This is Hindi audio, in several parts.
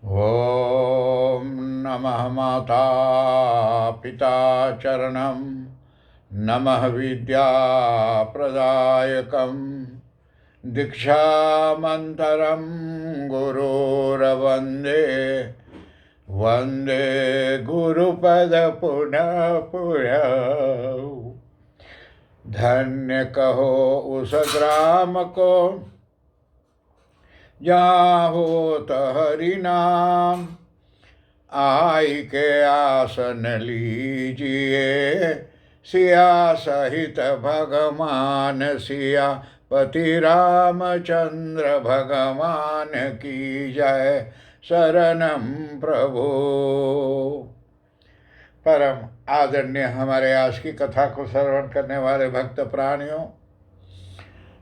ॐ नमः माता पिता चरणं नमः विद्याप्रदायकं दीक्षामन्तरं गुरुर्वन्दे वन्दे गुरुपद पुनः पुनः। धन्य कहो उस ग्राम को जहाँ होत हरि नाम, आई के आसन लीजिए सिया सहित भगवान सिया पति रामचंद्र भगवान की जय। शरणम प्रभु। परम आदरणीय हमारे आज की कथा को श्रवण करने वाले भक्त प्राणियों,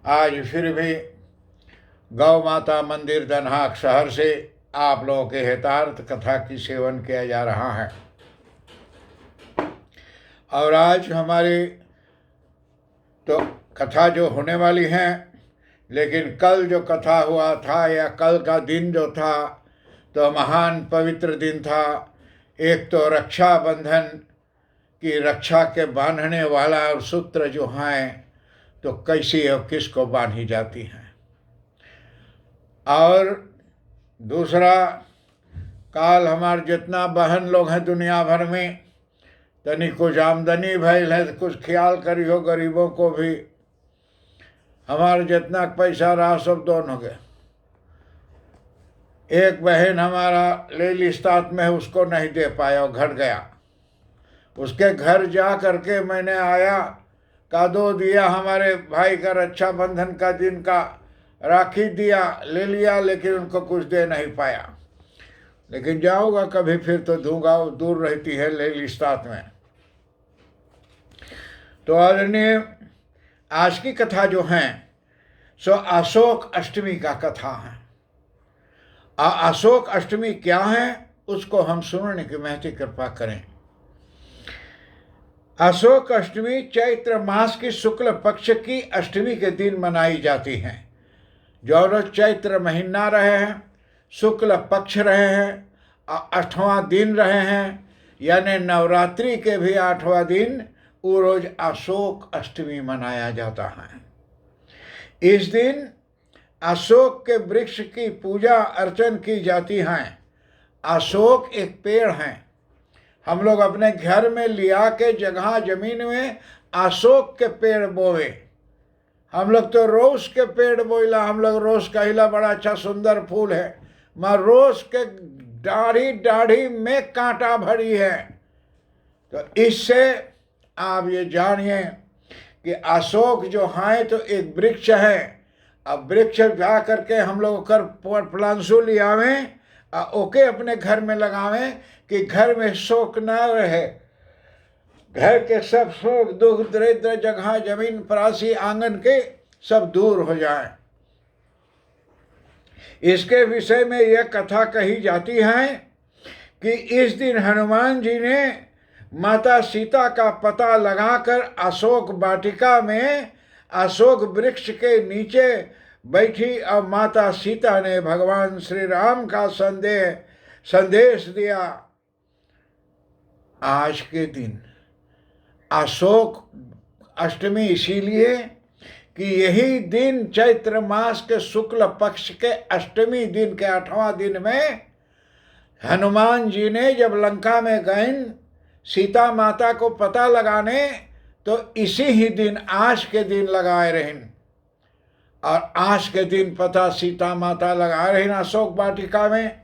आज फिर भी गौ माता मंदिर दनहाक शहर से आप लोगों के हितार्थ कथा की सेवन किया जा रहा है। और आज हमारी तो कथा जो होने वाली है, लेकिन कल जो कथा हुआ था या कल का दिन जो था तो महान पवित्र दिन था। एक तो रक्षाबंधन की रक्षा के बांधने वाला और सूत्र जो हैं तो कैसी और किसको बांधी जाती हैं, और दूसरा काल हमारे जितना बहन लोग हैं दुनिया भर में तनी कुछ आमदनी भइल है तो कुछ ख्याल करियो गरीबों को भी। हमारे जितना पैसा रहा सब दोनों के। एक बहन हमारा लेलिस्तात में है, उसको नहीं दे पाया, घर गया। उसके घर जा करके मैंने आया, कादो दिया, हमारे भाई का रक्षाबंधन का दिन का राखी दिया, ले लिया, लेकिन उनको कुछ दे नहीं पाया। लेकिन जाऊंगा कभी फिर तो दूंगा, दूर रहती है लेलिस्तात में। तो आदरणीय आज की कथा जो है सो अशोक अष्टमी का कथा है। अशोक अष्टमी क्या है उसको हम सुनने की महती कृपा करें। अशोक अष्टमी चैत्र मास की शुक्ल पक्ष की अष्टमी के दिन मनाई जाती है। जो रोज चैत्र महीना रहे हैं, शुक्ल पक्ष रहे हैं, 8वां दिन रहे हैं, यानी नवरात्रि के भी 8वां दिन, वो रोज अशोक अष्टमी मनाया जाता है। इस दिन अशोक के वृक्ष की पूजा अर्चन की जाती है। अशोक एक पेड़ है, हम लोग अपने घर में लिया के जगह जमीन में अशोक के पेड़ बोवे। हम लोग तो रोज के पेड़ बोइला, हम लोग रोज कहिला बड़ा अच्छा सुंदर फूल है, मगर रोज के दाढ़ी दाढ़ी में कांटा भरी है। तो इससे आप ये जानिए कि अशोक जो है तो एक वृक्ष है। अब वृक्ष जा करके हम लोग कर प्लांसू लियावें, ओके अपने घर में लगावें कि घर में शोक न रहे। घर के सब शोक दुख दरिद्र जगह जमीन परासी आंगन के सब दूर हो जाए। इसके विषय में यह कथा कही जाती है कि इस दिन हनुमान जी ने माता सीता का पता लगाकर अशोक वाटिका में अशोक वृक्ष के नीचे बैठी और माता सीता ने भगवान श्री राम का संदेश दिया। आज के दिन अशोक अष्टमी इसीलिए कि यही दिन चैत्र मास के शुक्ल पक्ष के अष्टमी दिन के 8वां दिन में हनुमान जी ने जब लंका में गए सीता माता को पता लगाने, तो इसी ही दिन आज के दिन लगाए रहें। और आज के दिन पता सीता माता लगाए रहें अशोक वाटिका में।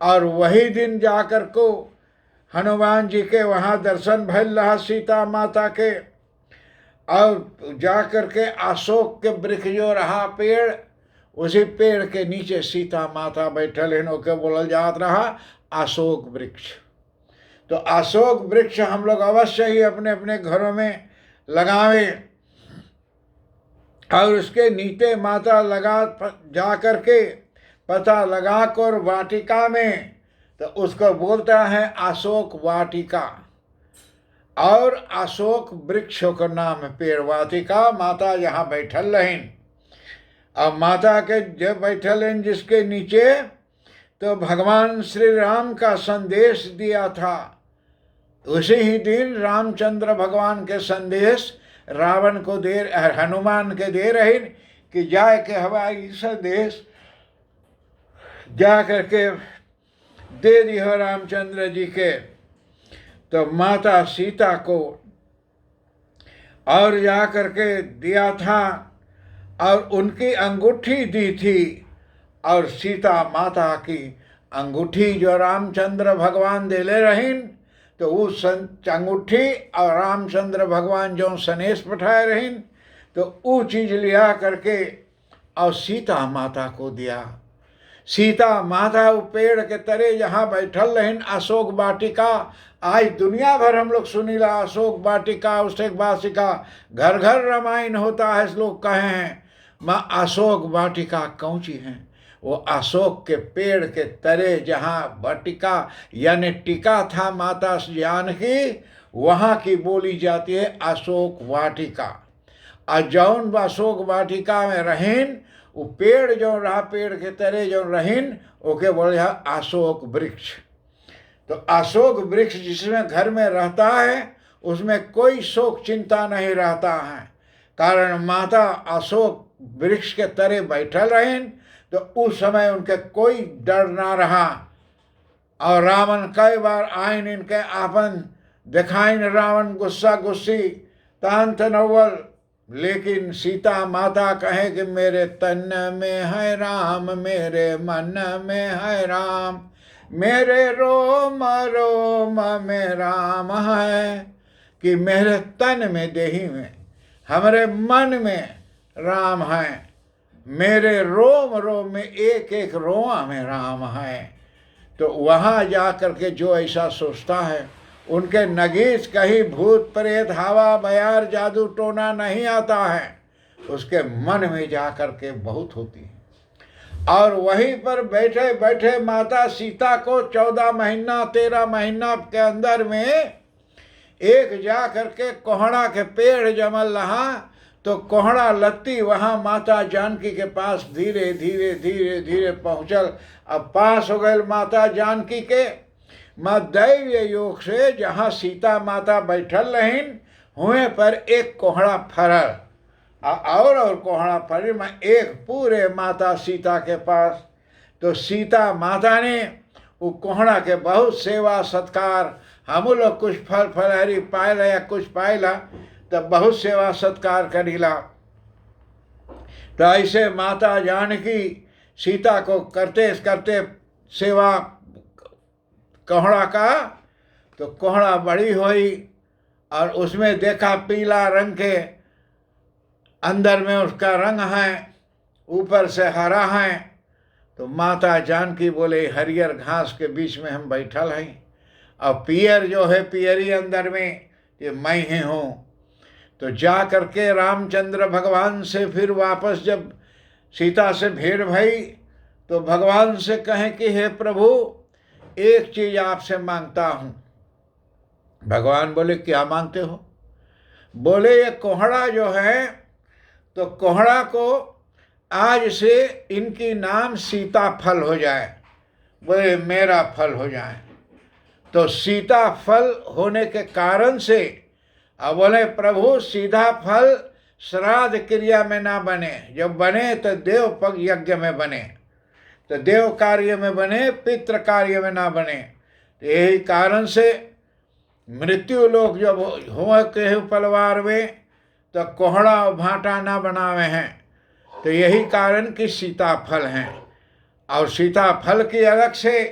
और वही दिन जाकर को हनुमान जी के वहाँ दर्शन भइल रहा सीता माता के, और जाकर के अशोक के वृक्ष जो रहा पेड़, उसी पेड़ के नीचे सीता माता बैठल हैं, के बोलल जात रहा अशोक वृक्ष। तो अशोक वृक्ष हम लोग अवश्य ही अपने अपने घरों में लगावें, और उसके नीचे माता लगा जा करके पता लगा कर वाटिका में, तो उसको बोलता है अशोक वाटिका। और अशोक वृक्ष का नाम है पेड़ वाटिका। माता यहाँ बैठल रहें, अब माता के जब बैठल हैं जिसके नीचे, तो भगवान श्री राम का संदेश दिया था। उसी ही दिन रामचंद्र भगवान के संदेश रावण को हनुमान के दे रहे कि जाए के हवाई संदेश जा करके दे दियो रामचंद्र जी के। तो माता सीता को और जा करके दिया था और उनकी अंगूठी दी थी। और सीता माता की अंगूठी जो रामचंद्र भगवान दे ले रहीन, तो उस अंगूठी और रामचंद्र भगवान जो सनेश पठाए रहीन, तो वो चीज़ लिया करके और सीता माता को दिया। सीता माता वो पेड़ के तरे जहाँ बैठल रहीन, अशोक वाटिका। आज दुनिया भर हम लोग सुनीला अशोक वाटिका, अशोक वाटिका, घर घर रामायण होता है। लोग कहे हैं माँ अशोक वाटिका कौन सी है? वो अशोक के पेड़ के तरे जहाँ वाटिका यानी टीका था माता जानकी, वहाँ की बोली जाती है अशोक वाटिका। और जौन अशोक वाटिका में रहीन, वो पेड़ जो रहा, पेड़ के तरे जो रहीन, ओके बोले अशोक वृक्ष। तो अशोक वृक्ष जिसमें घर में रहता है, उसमें कोई शोक चिंता नहीं रहता है। कारण माता अशोक वृक्ष के तरे बैठल रहीन, तो उस समय उनके कोई डर ना रहा। और रावण कई बार आइन इनके आपन दिखाइन, रावण गुस्सा गुस्सी तान तनव्वल, लेकिन सीता माता कहे कि मेरे तन में है राम, मेरे मन में है राम, मेरे रोम रोम में राम है। कि मेरे तन में देही में, हमारे मन में राम है, मेरे रोम रोम में एक एक रोआ में राम है। तो वहाँ जा कर के जो ऐसा सोचता है, उनके नगीच कहीं भूत प्रेत हवा बयार जादू टोना नहीं आता है, उसके मन में जा कर के बहुत होती है। और वहीं पर बैठे बैठे माता सीता को 14 महीना 13 महीना के अंदर में एक जा करके कोहड़ा के पेड़ जमल रहा, तो कोहड़ा लत्ती वहाँ माता जानकी के पास धीरे धीरे धीरे धीरे पहुँचल। अब पास हो गए माता जानकी के। माँ दैवीय योग से जहाँ सीता माता बैठल रहीन, हुए पर एक कोहड़ा फरल और कोहड़ा फरल मैं एक पूरे माता सीता के पास। तो सीता माता ने वो कोहड़ा के बहुत सेवा सत्कार, हम लोग कुछ फल फलहरी पायला या कुछ पायला, तब बहुत सेवा सत्कार करीला। तो ऐसे माता जानकी सीता को करते करते सेवा कोहड़ा का, तो कोहड़ा बड़ी हुई और उसमें देखा पीला रंग के, अंदर में उसका रंग है, ऊपर से हरा है। तो माता जानकी बोले हरियर घास के बीच में हम बैठल हैं, और पियर जो है पियरी अंदर में, ये मैं ही हूँ। तो जा करके रामचंद्र भगवान से फिर वापस जब सीता से भेंट भई, तो भगवान से कहें कि हे प्रभु, एक चीज़ आपसे मांगता हूँ। भगवान बोले क्या मांगते हो? बोले ये कोहड़ा जो है, तो कोहड़ा को आज से इनकी नाम सीता फल हो जाए। बोले मेरा फल हो जाए। तो सीता फल होने के कारण से अब बोले प्रभु सीधा फल श्राद्ध क्रिया में ना बने, जब बने तो देव पग यज्ञ में बने, तो देव कार्य में बने, पितृ कार्य में ना बने। तो यही कारण से मृत्यु लोग जब हुआ के परिवार में, तो कोहड़ा और भाटा ना बनावे हैं। तो यही कारण कि सीता फल हैं। और सीता फल की अलग से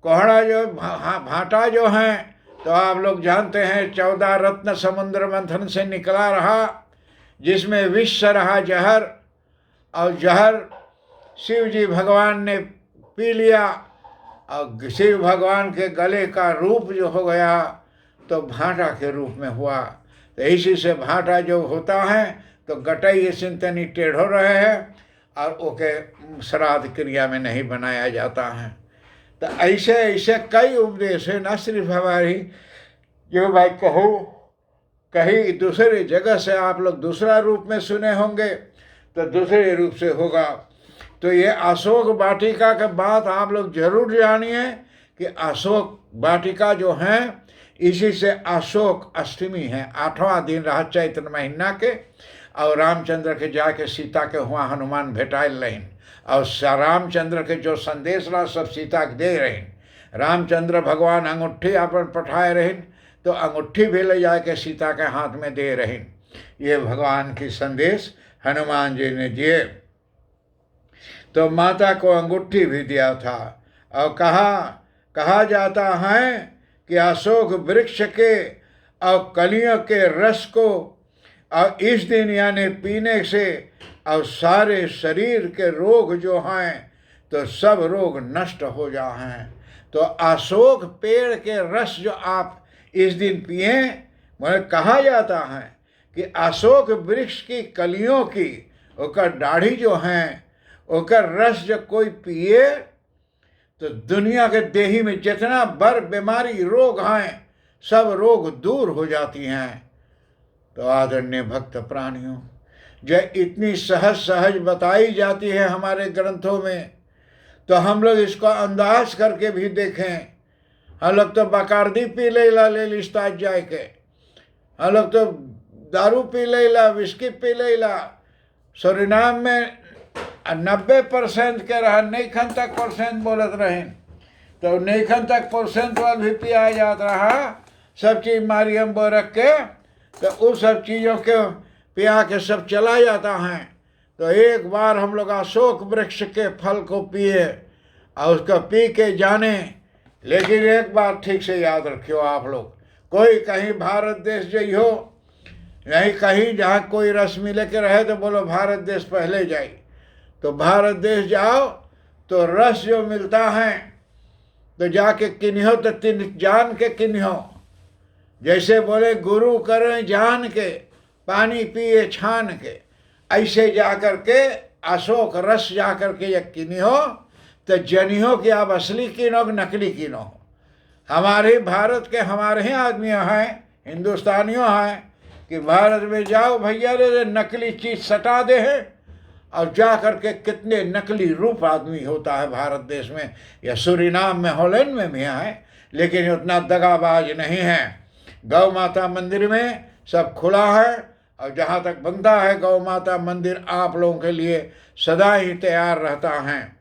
कोहड़ा जो भाटा जो हैं, तो आप लोग जानते हैं 14 रत्न समुद्र मंथन से निकला रहा, जिसमें विष रहा जहर, और जहर शिव जी भगवान ने पी लिया, और शिव भगवान के गले का रूप जो हो गया, तो भाटा के रूप में हुआ। तो इसी से भाटा जो होता है, तो गटई सिंतनी टेढ़ो रहे हैं, और ओके श्राद्ध क्रिया में नहीं बनाया जाता है। तो ऐसे ऐसे कई उपदेश है, न सिर्फ हमारी जो भाई कहो कहीं दूसरे जगह से आप लोग दूसरा रूप में सुने होंगे, तो दूसरे रूप से होगा। तो ये अशोक वाटिका के बात आप लोग जरूर जानिए कि अशोक वाटिका जो है इसी से अशोक अष्टमी है, 8वां दिन रहा चैत्र महीना के। और रामचंद्र के जाके सीता के हुआ हनुमान भेटाइल रहीन और रामचंद्र के जो संदेश रहा सब सीता के दे रहीन। रामचंद्र भगवान अंगूठी अपन पठाए रहीन तो अंगूठी भी ले जाके सीता के हाथ में दे रहीन। ये भगवान की संदेश हनुमान जी ने दिए। तो माता को अंगूठी भी दिया था और कहा जाता है कि अशोक वृक्ष के और कलियों के रस को और इस दिन यानी पीने से और सारे शरीर के रोग जो हैं तो सब रोग नष्ट हो जाए। तो अशोक पेड़ के रस जो आप इस दिन पिए, मुझे कहा जाता है कि अशोक वृक्ष की कलियों की ओकर दाढ़ी जो हैं ओकर रस जो कोई पिए तो दुनिया के देही में जितना बर बीमारी रोग हैं सब रोग दूर हो जाती हैं। तो आदरणीय भक्त प्राणियों, जो इतनी सहज सहज बताई जाती है हमारे ग्रंथों में, तो हम लोग इसको अंदाज करके भी देखें। हम लोग तो बकार्दी पी लेला ले लिस्ता जाए के, हम लोग तो दारू पी लेला, विस्की पी लेला। सूरीनाम में 90% के रहा, नईखन तक परसेंट बोलत रहे, तो नईखन तक परसेंट वाल भी पिया जात रहा। सब चीज़ मारियम बो रख के तो उस सब चीज़ों के पिया के सब चला जाता है। तो एक बार हम लोग अशोक वृक्ष के फल को पिए और उसको पी के जाने। लेकिन एक बार ठीक से याद रखियो आप लोग, कोई कहीं भारत देश जइहो, नहीं कहीं जहाँ कोई रस मिले के रहे तो बोलो भारत देश पहले जाए। तो भारत देश जाओ तो रस जो मिलता है तो जाके किन्हो तो जान के किन्हो, जैसे बोले गुरु करें जान के पानी पिए छान के, ऐसे जा कर के अशोक रस जा कर के ये किन्हो तो जनिहो कि आप असली किनो कि नकली किनो। हमारे भारत के हमारे ही आदमी हैं, हिंदुस्तानियों हैं कि भारत में जाओ भैया रे नकली चीज़ सटा दे है और जा कर के कितने नकली रूप आदमी होता है भारत देश में। या सूरीनाम में हॉलैंड में भी है, लेकिन उतना दगाबाज नहीं है। गौ माता मंदिर में सब खुला है और जहाँ तक बनता है गौ माता मंदिर आप लोगों के लिए सदा ही तैयार रहता है।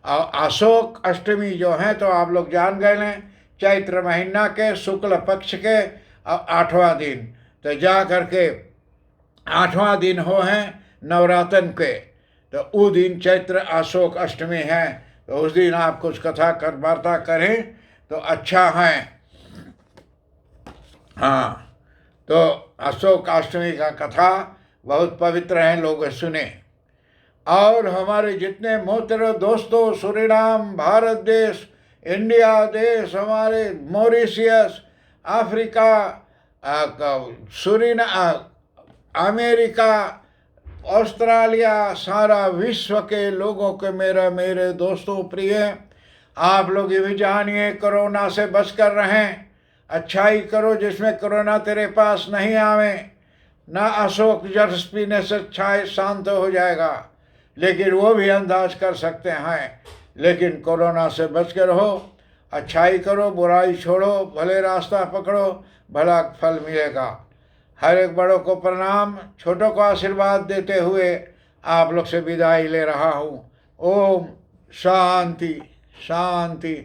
और अशोक अष्टमी जो है तो आप लोग जान गए हैं, चैत्र महीना के शुक्ल पक्ष के और 8वां दिन, तो जा कर के 8वां दिन हो हैं नवरातन के, तो उस दिन चैत्र अशोक अष्टमी है। तो उस दिन आप कुछ कथा कर वार्ता करें तो अच्छा है। हाँ, तो अशोक अष्टमी का कथा बहुत पवित्र है, लोग सुने। और हमारे जितने मोहतरम दोस्तों, सूरीनाम, भारत देश, इंडिया देश, हमारे मॉरिशियस, अफ्रीका, अमेरिका, ऑस्ट्रेलिया, सारा विश्व के लोगों के मेरे दोस्तों प्रिय, आप लोग ये भी जानिए कोरोना से बच कर रहें। अच्छाई करो जिसमें कोरोना तेरे पास नहीं आवे। ना अशोक जर्स पीने से अच्छा शांत हो जाएगा, लेकिन वो भी अंदाज कर सकते हैं। लेकिन कोरोना से बच कर रहो, अच्छाई करो, बुराई छोड़ो, भले रास्ता पकड़ो, भला फल मिलेगा। हर एक बड़ों को प्रणाम, छोटों को आशीर्वाद देते हुए आप लोग से विदाई ले रहा हूँ। ओम शांति शांति।